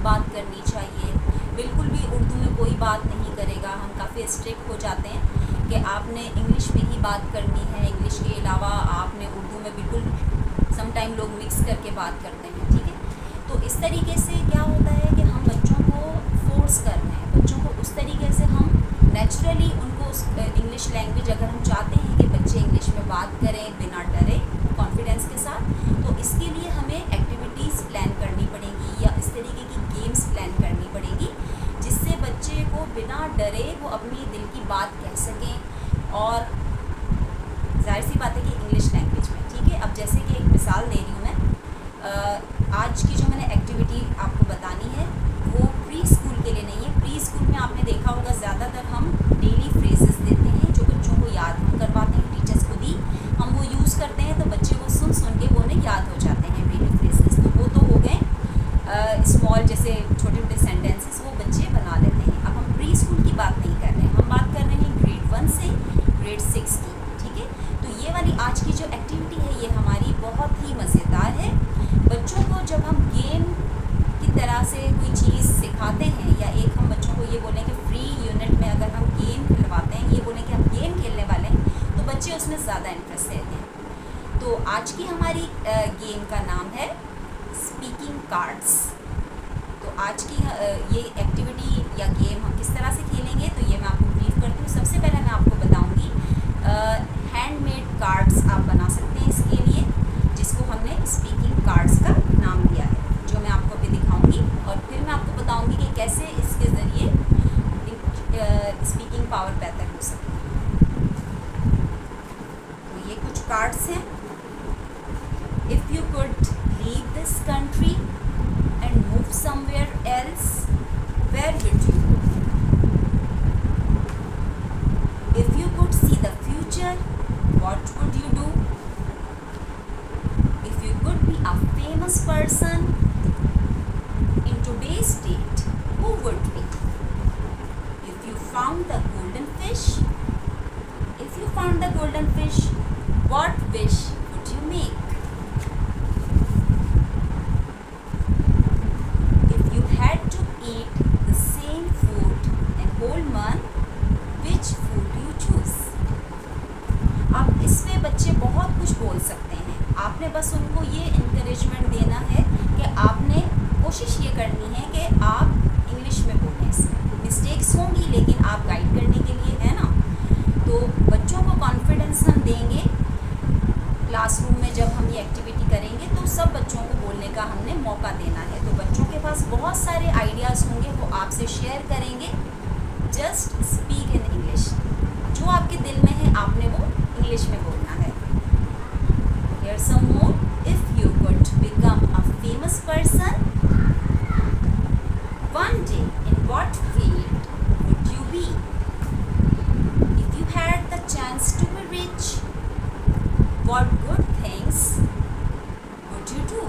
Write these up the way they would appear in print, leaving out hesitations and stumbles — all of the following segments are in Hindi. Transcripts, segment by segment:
बात करनी चाहिए, बिल्कुल भी उर्दू में कोई बात नहीं करेगा। हम काफ़ी स्ट्रिक्ट हो जाते हैं कि आपने इंग्लिश में ही बात करनी है, इंग्लिश के अलावा आपने उर्दू में बिल्कुल समटाइम लोग मिक्स करके बात करते हैं, ठीक है। तो इस तरीके से क्या होता है कि हम बच्चों को फोर्स कर रहे हैं, बच्चों को उस तरीके से हम नेचुरली उनको इंग्लिश लैंग्वेज, अगर हम चाहते हैं कि बच्चे इंग्लिश में बात करें बिना डरे, कॉन्फिडेंस के साथ, तो इसके लिए हमें एक्टिविटीज़ प्लान करनी पड़ेगी या इस तरीके की गेम्स प्लान करनी पड़ेगी जिससे बच्चे को बिना डरे वो अपनी दिल की बात कह सकें। और जाहिर सी बात है कि इंग्लिश लैंग्वेज में, ठीक है। अब जैसे कि एक मिसाल दे रही हूँ मैं, आज की जो मैंने एक्टिविटी आपको बतानी है वो प्री स्कूल के लिए नहीं है। प्री स्कूल में आपने देखा होगा ज़्यादातर हम डेली फ्रेजेस देते हैं जो बच्चों को याद हम करवाते हैं, टीचर्स को दी हम वो यूज़ करते हैं, तो बच्चे को सुन सुन के वो उन्हें याद हो जाते हैं डेली फ्रेजेस। तो वो तो हो गए स्मॉल, जैसे छोटे छोटे सेंटेंसेस वो बच्चे बना लेते हैं। अब हम प्री स्कूल की बात नहीं कर रहे हैं, हम बात कर रहे हैं ग्रेड 1 से ग्रेड 6 की, ठीक है। तो ये वाली आज की जो एक्टिविटी है ये हमारी बहुत ही मज़ेदार है। बच्चों को जब हम गेम की तरह से कोई चीज़ सिखाते हैं, या एक हम बच्चों को ये बोलें कि फ्री यूनिट में अगर हम गेम खिलवाते हैं, ये बोलें कि हम गेम खेलने वाले हैं, तो बच्चे उसमें ज़्यादा इंटरेस्ट लेते हैं। तो आज की हमारी गेम का नाम है स्पीकिंग कार्ड्स। तो आज की ये एक्टिविटी या गेम हम किस तरह से खेलेंगे, तो ये मैं आपको ब्रीफ करती हूँ। सबसे पहले मैं आपको बताऊँगी हैंडमेड कार्ड्स आप बना सकते हैं इसके लिए, जिसको हमने स्पीकिंग कार्ड्स का नाम दिया है, जो मैं आपको अभी दिखाऊंगी। और फिर मैं आपको बताऊंगी कि कैसे इसके ज़रिए स्पीकिंग पावर बेहतर हो सकती है। तो ये कुछ कार्ड्स हैं। If you could leave this country and move somewhere else, where would you go? If you could see the future, what would you do? If you could be a famous person in today's date, who would be? If you found the golden fish, what wish would you make? If you had to eat the same food a whole month, which food do you choose? अब इसमें बच्चे बहुत कुछ बोल सकते हैं। आपने बस उनको ये इंकरेजमेंट देना है कि आपने कोशिश ये करनी है कि आप इंग्लिश में बोलें। इसमें मिस्टेक्स होंगी लेकिन आप गाइड करने के लिए है ना। तो बच्चों को कॉन्फिडेंस हम देंगे क्लासरूम में जब हम ये एक्टिविटी करेंगे, तो सब बच्चों को बोलने का हमने मौका देना है। तो बच्चों के पास बहुत सारे आइडियाज़ होंगे, वो आपसे शेयर करेंगे। जस्ट स्पीक इन इंग्लिश, जो आपके दिल में है आपने वो इंग्लिश में बोलना है। Here's some more. If you could become a famous person one day, in what field would you be? If you had the chance to be rich, what good things would you do?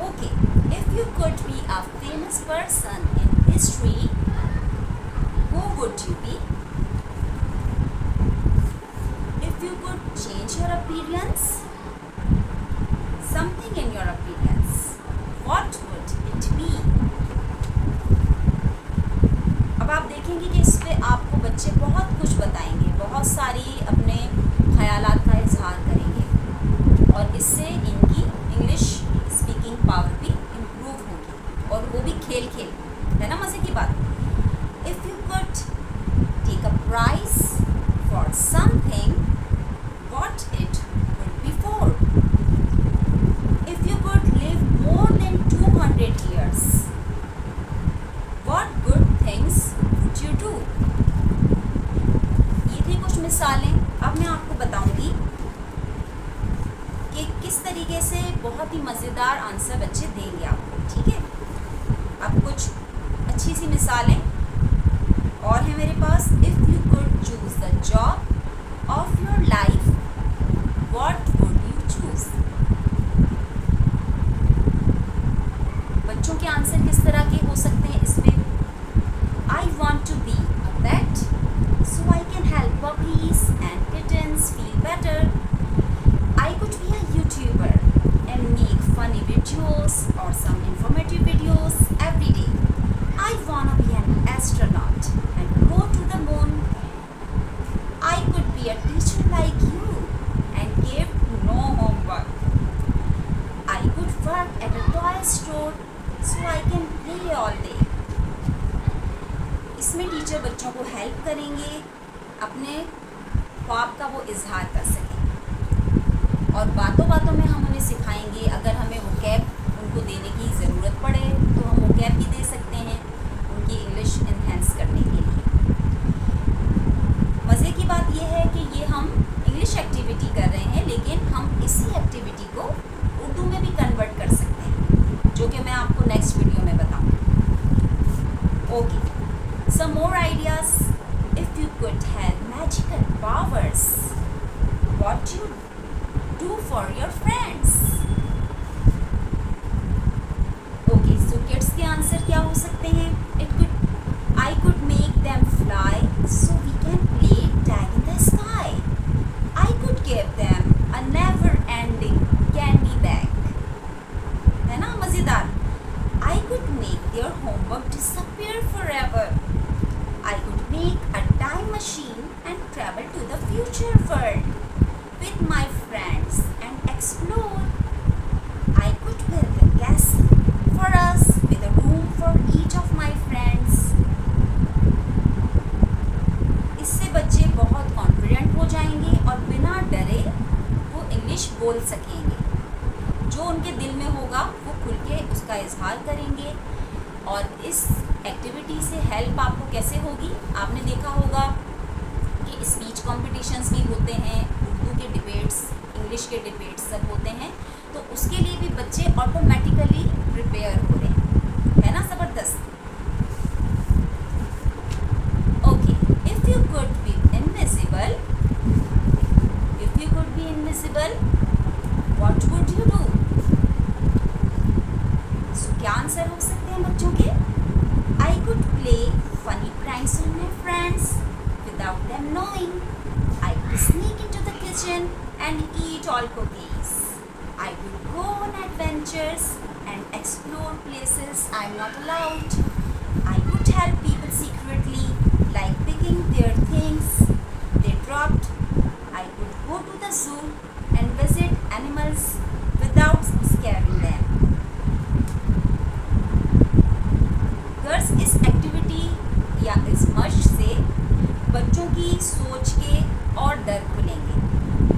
Okay, if you could be a famous person in history, who would you be? If you could change your appearance, something in your appearance, what would it be? अब आप देखेंगे कि इस पे आपको बच्चे बहुत कुछ बताएंगे, बहुत सारी अपने ख्यालात का इजहार करेंगे, और इससे इनकी इंग्लिश स्पीकिंग पावर भी इम्प्रूव होगी, और वो भी खेल खेल, है ना, मज़े की बात। If you could take a prize for something, what it would be for? If you could live more than 200 years, what good things would you do? ये थी कुछ मिसालें। अब मैं आपको बताऊंगी कि किस तरीके से बहुत ही मज़ेदार आंसर बच्चे देंगे आपको, ठीक है। अब कुछ अच्छी सी मिसालें और है मेरे पास। If you could choose the job of your life, what would you choose? बच्चों के आंसर किस तरह के हो सकते हैं इसमें? I want to be a pet so I can help puppies and kittens feel better. I could be a YouTuber and make funny so I can play all day. इसमें टीचर बच्चों को हेल्प करेंगे अपने ख्वाब का वो इजहार कर सकें, और बातों बातों में हम उन्हें सिखाएंगे। अगर हमें वोकैब उनको देने की ज़रूरत पड़े तो हम वोकैब भी दे सकते हैं उनकी इंग्लिश इन्हेंस करने के लिए। मज़े की बात यह है कि ये हम इंग्लिश एक्टिविटी कर रहे हैं, लेकिन हम इसी एक्टिविटी को उर्दू में भी कन्वर्ट कर सकते हैं, जो कि मैं आपको नेक्स्ट वीडियो में बताऊँगी। Okay, some more ideas. If you could have magical powers, what you do for your friends? Okay, so kids के आंसर क्या हो सकते हैं? I could make them fly so we can play tag in the sky. I could give them a never-ending candy bag. है ना मज़ेदार? I could make their homework disappear forever. I could make a time machine and travel to the future world with my friends and explore. I could build a castle for us with a room for each of my friends. इससे बच्चे बहुत कॉन्फिडेंट हो जाएंगे और बिना डरे वो इंग्लिश बोल सकेंगे। जो उनके दिल में होगा वो खुल के उसका इजहार करेंगे। और इस एक्टिविटी से हेल्प आपको कैसे होगी? आपने देखा होगा कि स्पीच कॉम्पिटिशन्स भी होते हैं, उर्दू के डिबेट्स, इंग्लिश के डिबेट्स सब होते हैं, तो उसके लिए भी बच्चे ऑटोमेटिकली प्रिपेयर हो रहे हैं, है ना? ज़बरदस्त। Okay, if you could be invisible, what would you do? So क्या आंसर हो सकते हैं बच्चों के? I could play funny pranks on my friends without them knowing. I could sneak into the kitchen and eat all cookies. I would go on adventures and explore places I'm not allowed. I would help people secretly, like picking their things they dropped. I would go to the zoo and visit animals without scaring them. Girls, इस एक्टिविटी या इस मश्क से बच्चों की सोच के और डर खुलेंगे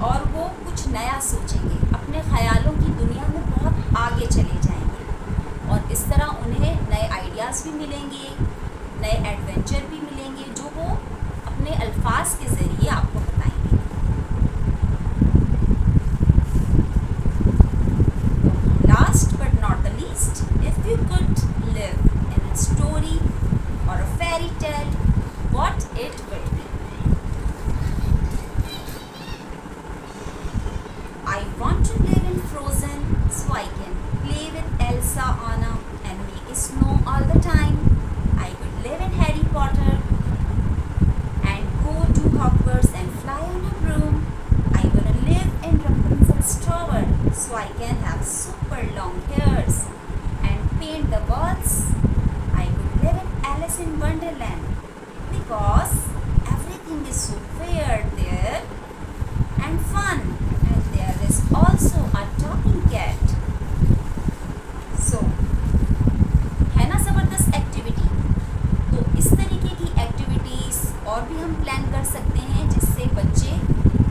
और वो कुछ नया सोचेंगे, अपने ख़यालों की दुनिया में बहुत आगे चले जाएंगे, और इस तरह उन्हें नए आइडियाज़ भी मिलेंगे, नए एडवेंचर भी मिलेंगे, जो वो अपने अल्फाज के ज़रिए आपको बताएंगे। Last but not the least, if you could live story or a fairy tale, what it would be? I want to live in Frozen so I can play with Elsa, Anna and make it snow all the time. I could live in Harry Potter and go to Hogwarts and fly on a broom. I want to live in Rapunzel's tower so I can have super long hairs and paint the walls. Live in Alice in Wonderland because everything is so weird there and fun, and there is also a talking cat. So, है ना ज़बरदस्त एक्टिविटी? तो इस तरीके की एक्टिविटीज़ और भी हम प्लान कर सकते हैं जिससे बच्चे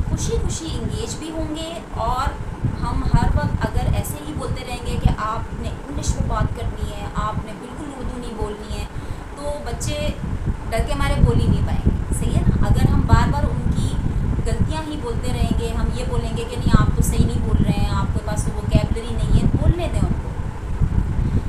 खुशी खुशी इंगेज भी होंगे, और हम हर वक्त अगर ऐसे ही बोलते रहेंगे कि आपने इंग्लिश में बात करनी है, आपने बिल्कुल उर्दू नहीं बोलनी है, तो बच्चे डर के मारे बोल ही नहीं पाएंगे। सही है ना? अगर हम बार बार उनकी गलतियां ही बोलते रहेंगे, हम ये बोलेंगे कि नहीं आप तो सही नहीं बोल रहे हैं, आपके पास तो वोकैबुलरी नहीं है, बोलने दें उनको।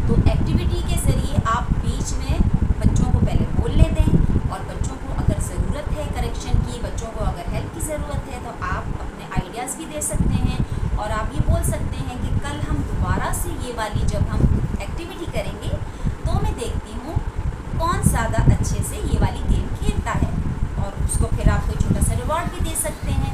तो एक्टिविटी के ज़रिए आप बीच में बच्चों को पहले बोलने दें, और बच्चों को अगर ज़रूरत है करेक्शन की, बच्चों को अगर हेल्प की ज़रूरत है, तो आप अपने आइडियाज़ भी दे सकते हैं, और आप ये बोल सकते हैं कि कल हम दोबारा से ये वाली जब हम एक्टिविटी करेंगे तो मैं देखती हूँ कौन ज़्यादा अच्छे से ये वाली गेम खेलता है, और उसको फिर आप कोई छोटा सा रिवॉर्ड भी दे सकते हैं।